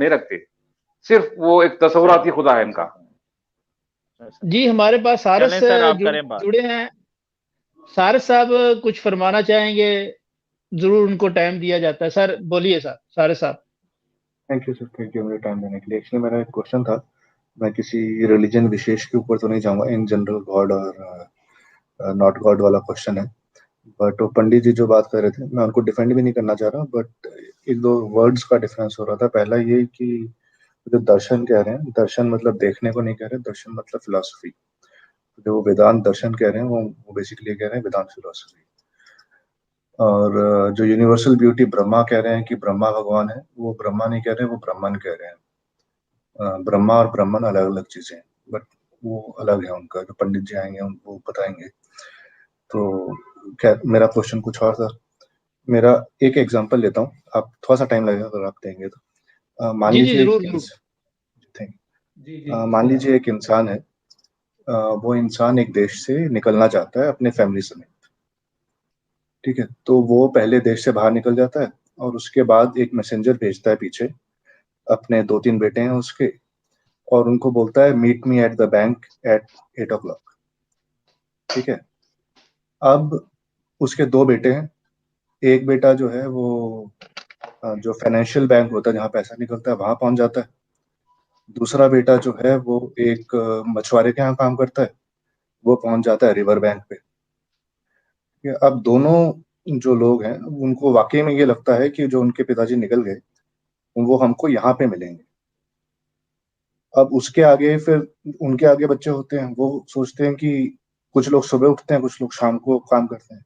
नहीं रखते, सिर्फ वो एक तस्वुराती खुदा है इनका। जी हमारे पास सारस चलें सर, आप करें बात। जुड़े हैं। सारस साहब कुछ फरमाना चाहेंगे? जरूर उनको टाइम दिया जाता है। सर बोलिए सर, सारस साहब। Thank you sir, thank you मुझे टाइम देने के लिए। एक्चुअली मेरा एक क्वेश्चन था, मैं किसी रिलीजन विशेष के ऊपर तो नहीं जाऊंगा, इन जनरल गॉड और नॉट गॉड वाला क्वेश्चन है। बट वो पंडित जी जो बात कर रहे थे, मैं उनको डिफेंड भी नहीं करना चाह रहा, बट एक दो वर्ड्स का डिफरेंस हो रहा था। पहला ये कि जो दर्शन कह रहे हैं, दर्शन मतलब देखने को नहीं कह रहे, दर्शन मतलब फिलॉसफी। जो वो वेदांत दर्शन कह रहे हैं वो बेसिकली कह रहे हैं वेदांत फिलॉसफी। और जो यूनिवर्सल ब्यूटी ब्रह्मा कह रहे हैं कि ब्रह्मा भगवान है, वो ब्रह्मा नहीं कह रहे हैं, वो ब्रह्मन कह रहे हैं। ब्रह्मा और ब्रह्मन अलग अलग चीजें हैं, बट वो अलग है उनका। जो पंडित जी आएंगे वो बताएंगे। तो क्या मेरा क्वेश्चन कुछ और था। मेरा एक एग्जांपल लेता हूँ, आप थोड़ा सा टाइम लगेगा अगर आप देंगे तो। मान जी जी लीजिए जरूर जरूर। मान लीजिए एक इंसान है। वो इंसान एक देश से निकलना चाहता है अपने फैमिली समेत। ठीक है, तो वो पहले देश से बाहर निकल जाता है और उसके बाद एक मैसेंजर भेजता है पीछे। अपने 2-3 बेटे हैं उसके, और उनको बोलता है meet me at the bank at 8 o'clock। ठीक है, अब उसके 2 बेटे हैं। एक बेटा जो है वो जो फाइनेंशियल बैंक होता है जहाँ पैसा निकलता है वहां पहुंच जाता है। दूसरा बेटा जो है वो एक मछुआरे के यहाँ काम करता है, वो पहुंच जाता है रिवर बैंक पे। ठीक है, अब दोनों जो लोग हैं उनको वाकई में ये लगता है कि जो उनके पिताजी निकल गए वो हमको यहाँ पे मिलेंगे। अब उसके आगे फिर उनके आगे बच्चे होते हैं, वो सोचते हैं कि कुछ लोग सुबह उठते हैं, कुछ लोग शाम को काम करते हैं।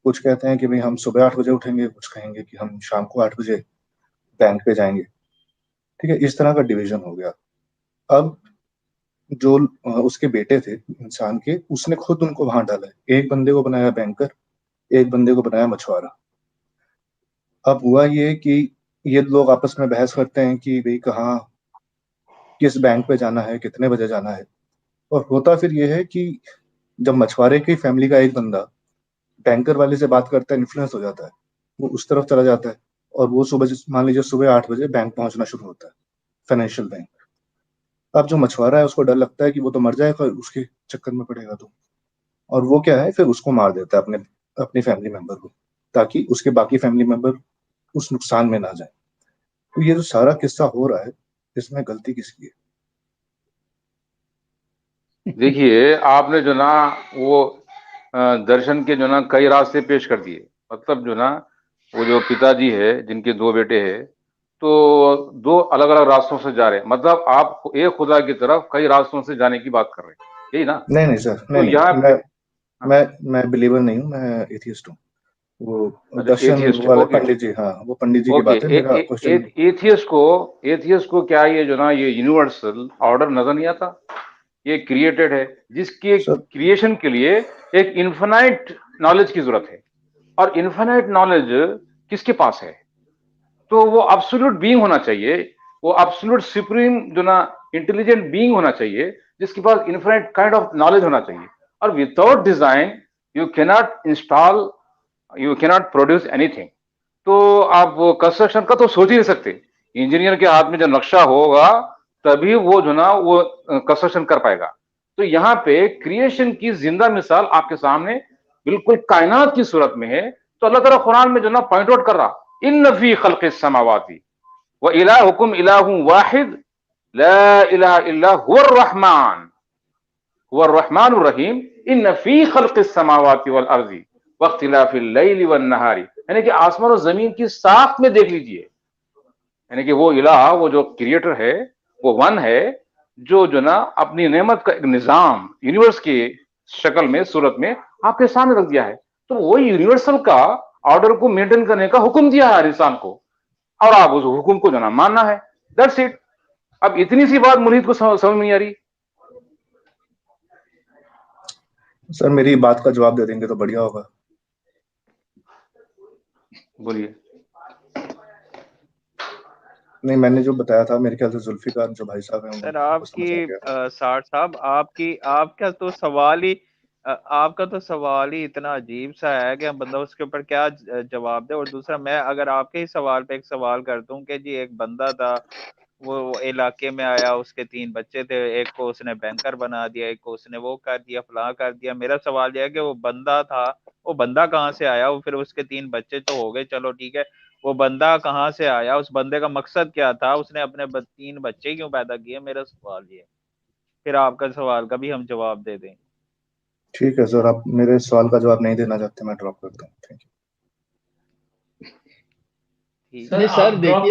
कुछ कहते हैं कि भाई हम सुबह 8 बजे उठेंगे, कुछ कहेंगे कि हम शाम को 8 बजे बैंक पे जाएंगे। ठीक है, इस तरह का डिवीजन हो गया। अब जो उसके बेटे थे इंसान के, उसने खुद उनको वहां डाला है। एक बंदे को बनाया बैंकर, एक बंदे को बनाया मछुआरा। अब हुआ ये कि ये लोग आपस में बहस करते हैं कि भाई कहाँ किस बैंक पे जाना है, कितने बजे जाना है। और होता फिर ये है कि जब मछुआरे की फैमिली का एक बंदा बैंकर वाले से बात करता है, इन्फ्लुएंस हो जाता है, वो उस तरफ चला जाता है। और वो सुबह मान लीजिए सुबह 8 बजे बैंक पहुंचना शुरू होता है, फाइनेंशियल बैंक। अब जो मछुआरा है उसको डर लगता है कि वो तो मर जाएगा उसके चक्कर में पड़ेगा तो। और वो क्या है, फिर उसको मार देता है अपने अपनी फैमिली मेंबर को, ताकि उसके बाकी फैमिली मेंबर उस नुकसान में ना जाए। तो ये जो सारा किस्सा हो रहा है, इसमें गलती किसकी है? देखिए आपने जो ना वो दर्शन के जो ना कई रास्ते पेश कर दिए। मतलब जो ना वो जो पिताजी है जिनके 2 बेटे हैं, तो 2 अलग-अलग रास्तों से जा रहे हैं। मतलब आप एक खुदा की तरफ कई रास्तों से जाने की बात कर रहे हैं, यही ना? नहीं नहीं सर, तो नहीं यहाँ नहीं, पे मैं हाँ, मैं बिलीवर नहीं हूँ, मैं एथियस्ट हूँ। वो अच्छा दर्शन एथियस्ट है, वाले ओके। पंडित जी, हाँ वो पंडित जी की ओके, बात है। मेरा क्वेश्चन एथियस्ट को क्या ये जो ना ये यूनिवर्सल ऑर्डर नजर नहीं आता? ये क्रिएटेड है, जिसके सर, क्रिएशन के लिए एक इन्फिनाइट नॉलेज की जरूरत है। और इन्फिनाइट नॉलेज किसके पास है? तो वो एब्सोल्यूट बीइंग होना चाहिए, वो एब्सोल्यूट सुप्रीम जो ना इंटेलिजेंट बीइंग होना चाहिए, जिसके पास इन्फिनाइट काइंड ऑफ नॉलेज होना चाहिए। और without design you cannot install, you cannot produce anything. तो आप कंस्ट्रक्शन का तो सोच ही नहीं सकते। इंजीनियर के हाथ में जब नक्शा होगा तभी वो जो ना वो कंस्ट्रक्शन कर पाएगा। तो यहाँ पे क्रिएशन की जिंदा मिसाल आपके सामने बिल्कुल कायनात की सूरत में है। तो अल्लाह ताला कुरान में जो ना पॉइंट आउट कर रहा, इन फी खल्क़िस समावाति व इलाहुकुम इलाहुन वाहिद ला इलाहा इल्ला हुवर रहमान हुवर रहमानुर रहीम इन फी खल्क़िस समावाति वल अर्ज़ि वख्तिलाफिल लैली वन नहारी। यानी कि आसमान और जमीन की साख में देख लीजिए। यानी कि वो इलाह, वो जो क्रिएटर है, वो वन है, जो ना अपनी नेमत का एक निजाम यूनिवर्स की शक्ल में, सूरत में आपके सामने रख दिया है। तो वो यूनिवर्सल का ऑर्डर को मेंटेन करने का हुक्म दिया है हर इंसान को, और आप उस हुक्म को जो ना मानना है। That's it. अब इतनी सी बात मुरीद को समझ में नहीं आ रही। सर मेरी बात का जवाब दे देंगे तो बढ़िया होगा। बोलिए। नहीं, मैंने जो बताया था मेरे ख्याल से जुल्फिकार जो भाई साहब हैं सर उनको समझ आ आपकी गया। साठ साहब, आपकी आपका तो सवाल ही आपका तो सवाल ही इतना अजीब सा है कि हम बंदा उसके ऊपर क्या जवाब दे। और दूसरा, मैं अगर आपके ही सवाल पे एक सवाल कर दूं कि जी एक बंदा था, वो इलाके में आया, उसके 3 बच्चे थे, एक को उसने बैंकर बना दिया, एक को उसने वो कर दिया, फलां कर दिया। मेरा सवाल यह है कि वो बंदा था, वो बंदा कहाँ से आया? वो फिर उसके 3 बच्चे तो हो गए, चलो ठीक है, वो बंदा कहाँ से आया? उस बंदे का मकसद क्या था? उसने अपने 3 बच्चे क्यों पैदा किए? मेरा सवाल ये। फिर आपका सवाल का भी हम जवाब दे दें। ठीक है सर, आप मेरे सवाल का जवाब नहीं देना चाहते, मैं ड्रॉप करता हूँ। Thank you. ठीक नहीं है। सर देखिए